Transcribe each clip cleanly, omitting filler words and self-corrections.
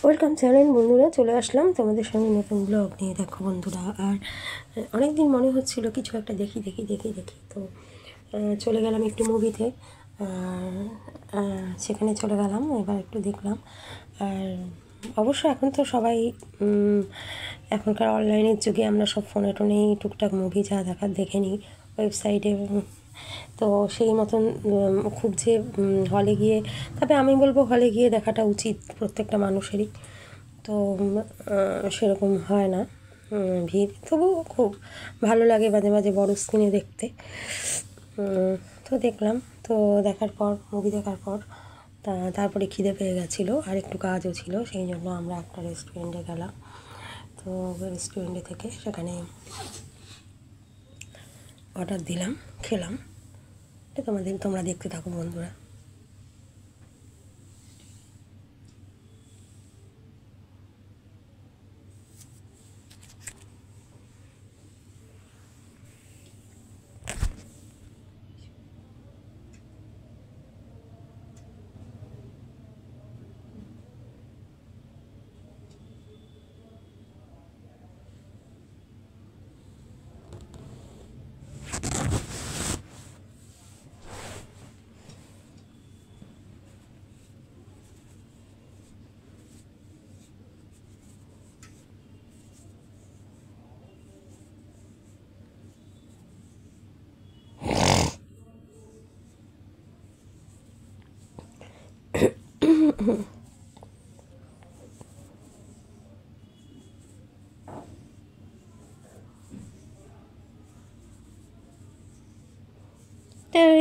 Welcome channel বন্ধুরা, চলে আসলাম তোমাদের সঙ্গে নতুন ব্লগ নিয়ে। দেখো বন্ধুরা, আর অনেক দিন মনে হচ্ছিল কিছু একটা দেখি তো চলে গেলাম একটু মুভিতে। সেখানে চলে গেলাম, এবার একটু দেখলাম। আর অবশ্য এখন তো সবাই এখনকার অনলাইনের যুগে আমরা সব ফোনে টোনেই টুকটাক মুভি যা দেখার দেখে নিই ওয়েবসাইটে। তো সেই মতন খুব যে হলে গিয়ে, তবে আমি বলবো হলে গিয়ে দেখাটা উচিত প্রত্যেকটা মানুষেরই। তো সেরকম হয় না ভিড়, তবুও খুব ভালো লাগে মাঝে মাঝে বড় স্ক্রিনে দেখতে। তো দেখলাম, তো দেখার পর মুভি দেখার পর তারপরে খিদে পেয়ে গেছিলো আর একটু কাজও ছিল, সেই জন্য আমরা একটা রেস্টুরেন্টে গেলাম। তো রেস্টুরেন্টে থেকে সেখানে অর্ডার দিলাম, খেলাম। তোমরা দেখতে থাকো বন্ধুরা।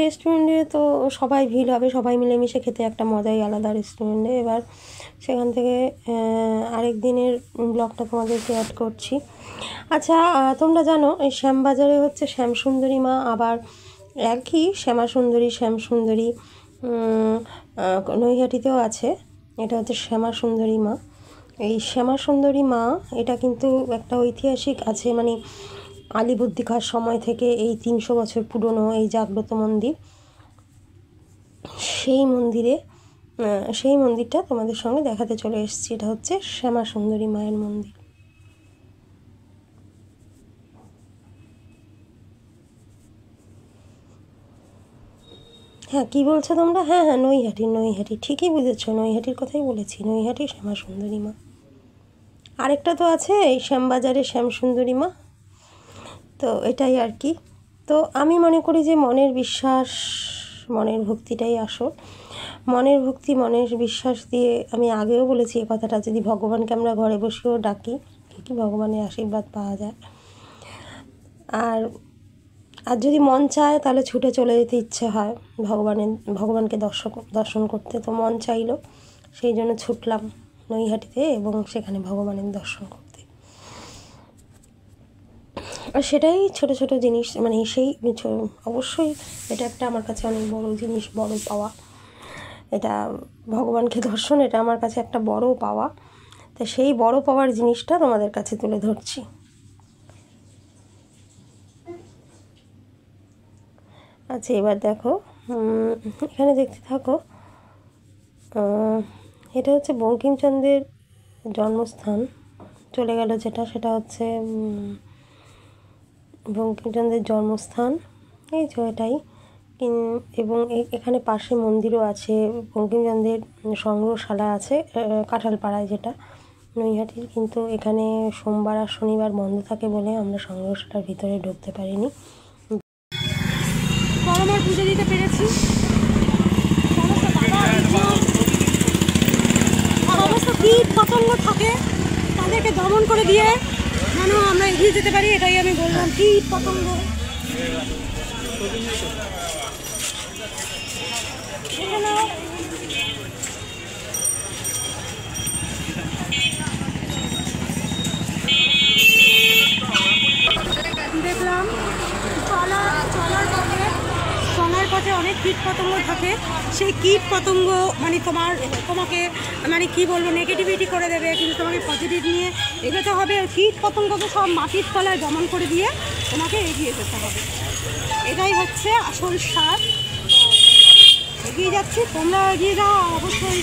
রেস্টুরেন্টে তো সবাই ভিড় হবে, সবাই মিলেমিশে খেতে একটা মজাই আলাদা রেস্টুরেন্টে। এবার সেখান থেকে আরেক দিনের ব্লগটা তোমাদেরকে অ্যাড করছি। আচ্ছা, তোমরা জানো এই শ্যামবাজারে হচ্ছে শ্যামসুন্দরী মা, আবার একই শ্যামাসুন্দরী শ্যামসুন্দরী নৈহাটিতেও আছে। এটা হচ্ছে শ্যামাসুন্দরী মা। এই শ্যামাসুন্দরী মা এটা কিন্তু একটা ঐতিহাসিক আছে, মানে আলিবর্দি খাঁর সময় থেকে এই 300 বছর পুরনো এই জাগ্রত মন্দির। সেই মন্দিরটা তোমাদের সঙ্গে দেখাতে চলে এসেছি। এটা হচ্ছে শ্যামাসুন্দরী মায়ের মন্দির। হ্যাঁ, কী বলছো তোমরা? হ্যাঁ, নৈহাটি ঠিকই বুঝেছো, নৈহাটির কথাই বলেছি, নৈহাটি শ্যামাসুন্দরী মা। আরেকটা তো আছে এই শ্যামবাজারে শ্যামসুন্দরী মা। তো এটাই আর কি। তো আমি মনে করি যে মনের বিশ্বাস, মনের ভক্তিটাই আসল। মনের ভক্তি, মনের বিশ্বাস দিয়ে, আমি আগেও বলেছি এই কথাটা, যদি ভগবানকে আমরা ঘরে বসেও ডাকি কি ভগবানের আশীর্বাদ পাওয়া যায়। আর যদি মন চায় তাহলে ছুটে চলে যেতে ইচ্ছে হয় ভগবানকে দর্শন করতে। তো মন চাইলো, সেই জন্য ছুটলাম নৈহাটিতে এবং সেখানে ভগবানের দর্শন করতে। আর সেটাই ছোট ছোট জিনিস, মানে অবশ্যই এটা একটা আমার কাছে অনেক বড় জিনিস, বড় পাওয়া। এটা ভগবানকে দর্শন, এটা আমার কাছে একটা বড় পাওয়া। তা সেই বড় পাওয়ার জিনিসটা তোমাদের কাছে তুলে ধরছি। আচ্ছা, এবার দেখো, এখানে দেখতে থাকো। এটা হচ্ছে বঙ্কিমচন্দ্রের জন্মস্থান চলে গেল, সেটা হচ্ছে বঙ্কিমচন্দ্রের জন্মস্থান, এই যে এটাই। এবং এখানে পাশে মন্দিরও আছে, বঙ্কিমচন্দ্রের সংগ্রহশালা আছে কাঁঠালপাড়ায়, যেটা নৈহাটির। কিন্তু এখানে সোমবার আর শনিবার বন্ধ থাকে বলে আমরা সংগ্রহশালার ভিতরে ঢুকতে পারিনি। গরমের পুজো দিতে পেরেছি। সমস্ত কীট পতঙ্গ থাকে, তাদেরকে দমন করে দিয়ে যেন আমরা এগিয়ে যেতে পারি, এটাই আমি বললাম। কীট পতঙ্গ দেখলাম। চলার পথে অনেক কীট পতঙ্গ থাকে। সেই কীট পতঙ্গ মানে তোমাকে মানে কি বলবো, নেগেটিভিটি করে দেবে, কিন্তু তোমাকে পজিটিভ নিয়ে এগোতে হবে। কীট পতঙ্গকে সব মাটির তলায় দমন করে দিয়ে তোমাকে এগিয়ে যেতে হবে। এটাই হচ্ছে আসল সার। এগিয়ে যাচ্ছি, তোমরা এগিয়ে যাও অবশ্যই।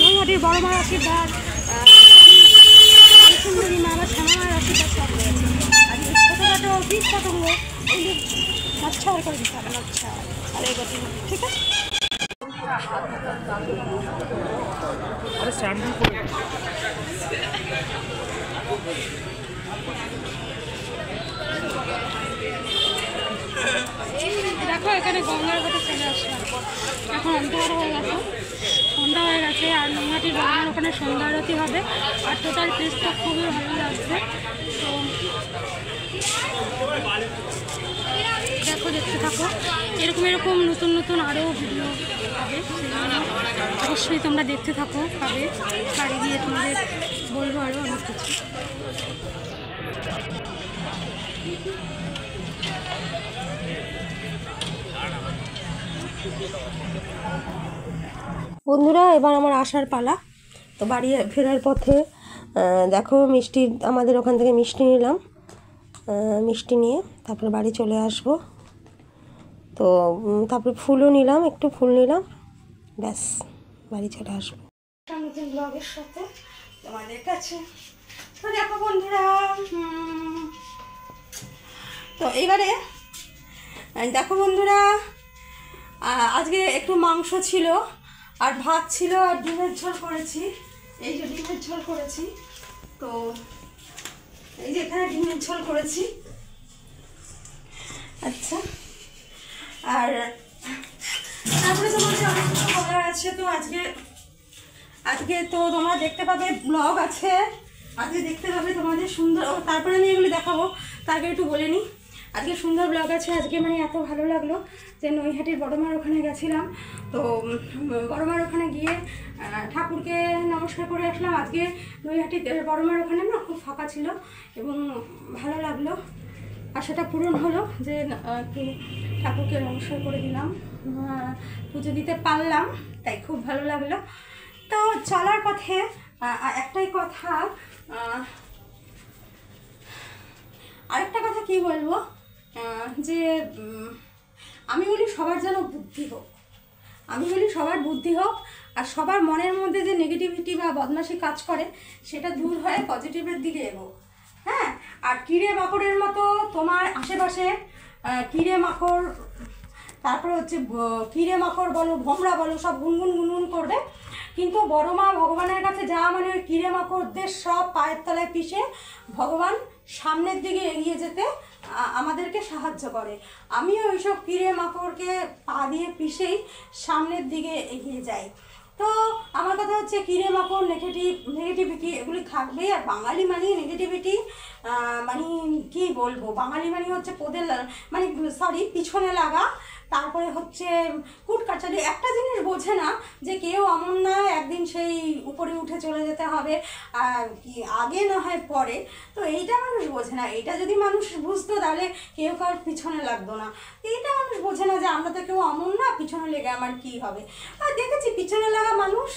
নৈহাটির বড় মার আশীর্বাদ, সুন্দরী মা বা শ্যামা মার আশীর্বাদ সব রয়েছে। আর এই ছোটোখাটো কীট পতঙ্গ এগুলি আচ্ছা আর করে দিতে হবে, আচ্ছা আর এই গতি, ঠিক আছে। দেখো এখানে গঙ্গার ঘাটে চলে আসলাম, এখন অন্ধকার হয়ে গেছে, সন্ধ্যা হয়ে গেছে। আর নৈহাটির বাগানের ওখানে সন্ধ্যা আরতি হবে। আর টোটাল প্লেসটা খুবই ভালো লাগছে। তো দেখো, দেখতে থাকো, এরকম এরকম নতুন নতুন আরও ভিডিও পাবে, অবশ্যই তোমরা দেখতে থাকো, পাবে। বাড়ি গিয়ে তোমাদের বলবো আরও অনেক কিছু। বন্ধুরা, এবার আমার আসার পালা। তো বাড়ি ফেরার পথে দেখো মিষ্টি, আমাদের ওখান থেকে মিষ্টি নিলাম, মিষ্টি নিয়ে তারপরে বাড়ি চলে আসব। তো তারপরে ফুলও নিলাম, একটু ফুল নিলাম, ব্যাস বাড়ি চলে আসবো নতুন ব্লগের সাথে তোমাদের কাছে। তো দেখো বন্ধুরা, তো এবারে দেখো বন্ধুরা, আজকে একটু মাংস ছিল আর ভাত ছিল আর ডিমের ঝোল করেছি। এই যে ডিমের ঝোল করেছি, তো এই যে এখানে ডিমের ঝোল করেছি। আচ্ছা, আর তারপরে তোমাদের অনেক কিছু বলার আছে। তো আজকে তো তোমরা দেখতে পাবে, ব্লগ আছে আজকে দেখতে পাবে তোমাদের সুন্দর। তারপরে আমি এগুলো দেখাবো, তার আগে একটু বলে নিই। আজকে সুন্দর ব্লগ আছে। আজকে মানে এত ভালো লাগলো যে নৈহাটির বড়মার ওখানে গেছিলাম। তো বড়মার ওখানে গিয়ে ঠাকুরকে নমস্কার করে আসলাম। আজকে নৈহাটির বড়মার ওখানে না খুব ফাঁকা ছিল এবং ভালো লাগলো, আর সেটা পূরণ হলো যে একটু ঠাকুরকে নমস্কার করে দিলাম, পুজো দিতে পারলাম, তাই খুব ভালো লাগলো। তো চলার পথে একটাই কথা, আরেকটা কথা কি বলবো, যে আমি বলি সবার যেন বুদ্ধি হোক, আমি বলি সবার বুদ্ধি হোক, আর সবার মনের মধ্যে যে নেগেটিভিটি বা বদমাশি কাজ করে সেটা দূর হয়ে পজিটিভের দিকে এগোক। হ্যাঁ, আর কিড়ে মাকড়ের মতো তোমার আশেপাশে কিড়ে মাকড়, তারপরে হচ্ছে কিড়ে মাকড় বলো, ভোমরা বলো, সব গুনগুন গুনগুন করবে, কিন্তু বড় মা ভগবানের কাছে যা মানে ওই কিড়ে মাকড়দের সব পায়ের তলায় পিষে ভগবান সামনের দিকে এগিয়ে যেতে আমাদেরকে সাহায্য করে। আমিও ওইসব কিড়ে মাকড়কে পা দিয়ে পিষেই সামনের দিকে এগিয়ে যাই। তো আমার কথা হচ্ছে কিড়ে মাকড়, নেগেটিভিটি এগুলি থাকবেই। আর বাঙালি মানে নেগেটিভিটি, মানে কি বলবো, বাঙালি মানে হচ্ছে মানে পিছনে লাগা, তারপরে হচ্ছে কুটকাচালি। একটা জিনিস বোঝে না যে কেউ এমন না একদিন সেই উপরে উঠে চলে যেতে হবে, কি আগে না হয় পরে। তো এইটা মানুষ বোঝে না। এইটা যদি মানুষ বুঝতো তাহলে কেউ কার পিছনে লাগতো না। এইটা মানুষ বোঝে না যে আমরা তো কেউ এমন না পিছনে লেগে আমার কি হবে। আর দেখেছি পিছনে লাগা মানুষ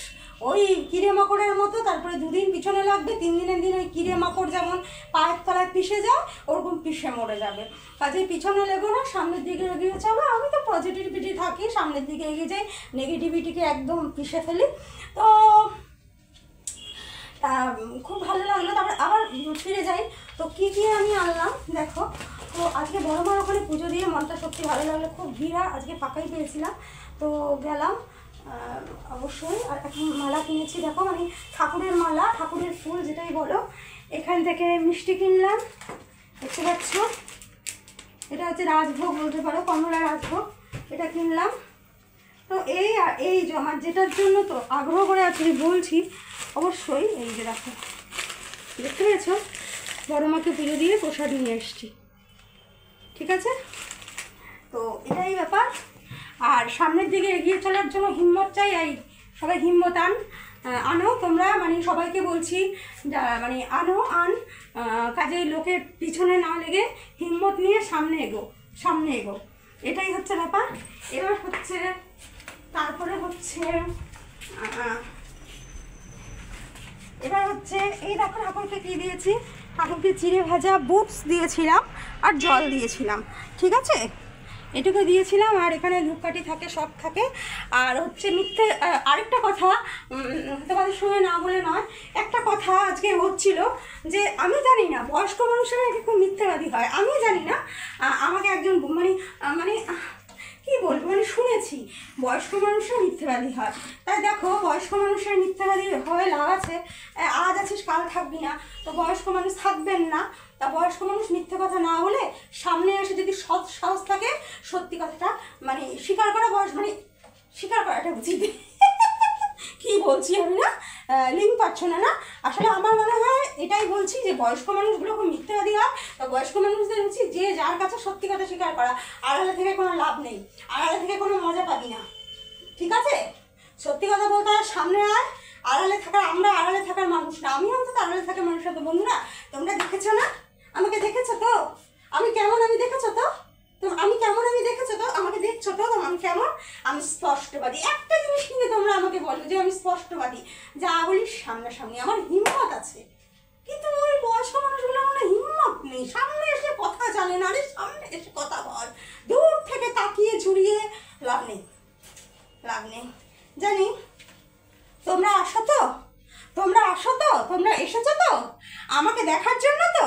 ওই কিড়ে মাকড়ের মতো, তারপরে দুদিন পিছনে লাগবে, 3 দিনের দিন ওই কিড়ে মাকড় যেমন পায়ের তলায় পিষে যায় ওরকম পিষে মরে যাবে। কাজেই পিছনে লেগো না, সামনের দিকে এগিয়ে চলো। আমি তো পজিটিভিটি থাকি, সামনের দিকে এগিয়ে যাই, নেগেটিভিটিকে একদম পিষে ফেলি। তো খুব ভালো লাগলো। তারপরে আবার ফিরে যাই। তো কী কী আমি আনলাম দেখো। তো আজকে বড় মার ওখানে পুজো দিয়ে মনটা সত্যি ভালো লাগলো, খুব ভিড়, আজকে ফাঁকাই পেয়েছিলাম, তো গেলাম অবশ্যই। আর এখন মালা কিনেছি দেখো, মানে ঠাকুরের মালা, ঠাকুরের ফুল যেটাই বলো। এখান থেকে মিষ্টি কিনলাম, দেখতে পাচ্ছ, এটা হচ্ছে রাজভোগ বলতে পারো, কমলা রাজভোগ, এটা কিনলাম। তো এই যে আমার যেটার জন্য তো আগ্রহ করে আজকে বলছি, অবশ্যই এই যে দেখো, দেখতে পেয়েছ, বড় মাকে পুজো দিয়ে প্রসাদ নিয়ে এসছি, ঠিক আছে। তো এটাই ব্যাপার। আর সামনের দিকে এগিয়ে চলার জন্য হিম্মত চাই। এই সবাই হিম্মত আনো তোমরা, মানে সবাইকে বলছি, মানে কাজেই লোকের পিছনে না লেগে হিম্মত নিয়ে সামনে এগো, এটাই হচ্ছে ব্যাপার। এবার হচ্ছে তারপরে হচ্ছে এই দেখো ঠাকুরকে কী দিয়েছি, ঠাকুরকে চিড়ে ভাজা বুটস দিয়েছিলাম আর জল দিয়েছিলাম, ঠিক আছে। এটুকু দিয়েছিলাম। আর এখানে ধূপকাঠি থাকে, সব থাকে। আর হচ্ছে মিথ্যে আরেকটা কথা তোমাদের সঙ্গে না বলে নয়, একটা কথা আজকে হচ্ছিল যে আমি জানি না বয়স্ক মানুষেরা একে খুব মিথ্যাবাদী হয়, আমি জানি না। আমাকে একজন মানে মানে কী বলবো, মানে শুনেছি বয়স্ক মানুষরা মিথ্যাবাদী হয়। তাই দেখো, বয়স্ক মানুষের মিথ্যাবাদী হয়ে লাভ আছে? আজ আছিস কাল থাকবি না, তো বয়স্ক মানুষ থাকবেন না। তা বয়স্ক মানুষ মিথ্যে কথা না বলে সামনে এসে যদি সৎ সাহস থাকে সত্যি কথাটা মানে স্বীকার করা, মানে স্বীকার করাটা উচিত। কি বলছি আমি, না লিঙ্ক পাচ্ছ না? না আসলে আমার মনে হয় এটাই বলছি যে বয়স্ক মানুষগুলো খুব মিথ্যাবাদী হয়। তো বয়স্ক মানুষদের উচিত যে যার কাছে সত্যি কথা স্বীকার করা। আড়ালে থেকে কোনো লাভ নেই, আড়ালে থেকে কোনো মজা পাবি না, ঠিক আছে? সত্যি কথা বলতে হয়, সামনে আয়। আড়ালে থাকার, আমরা আড়ালে থাকার মানুষ না, আমি অন্তত আড়ালে থাকার মানুষ না। তো বন্ধুরা, তোমরা দেখেছো না আমাকে, দেখেছো তো আমি কেমন, আমি দেখেছো তো আমি কেমন, আমি দেখেছো তো আমাকে, দেখছো তো আমি কেমন? আমি স্পষ্টবাদী। একটা জিনিস কিন্তু তোমরা আমাকে বলো যে আমি স্পষ্টবাদী, যা বলি সামনাসামনি, আমার হিম্মত আছে। কিন্তু ওই বয়স্ক মানুষগুলো মানে হিম্মত নেই, সামনে এসে কথা জানে না। আরে সামনে এসে কথা বল, দূর থেকে তাকিয়ে ঝুড়িয়ে লাভ নেই, লাভ নেই। জানি তোমরা আসো তো, তোমরা আসো তো, তোমরা এসেছো তো আমাকে দেখার জন্য। তো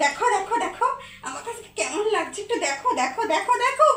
দেখো দেখো দেখো আমার কাছে কেমন লাগছে, একটু দেখো দেখো দেখো দেখো।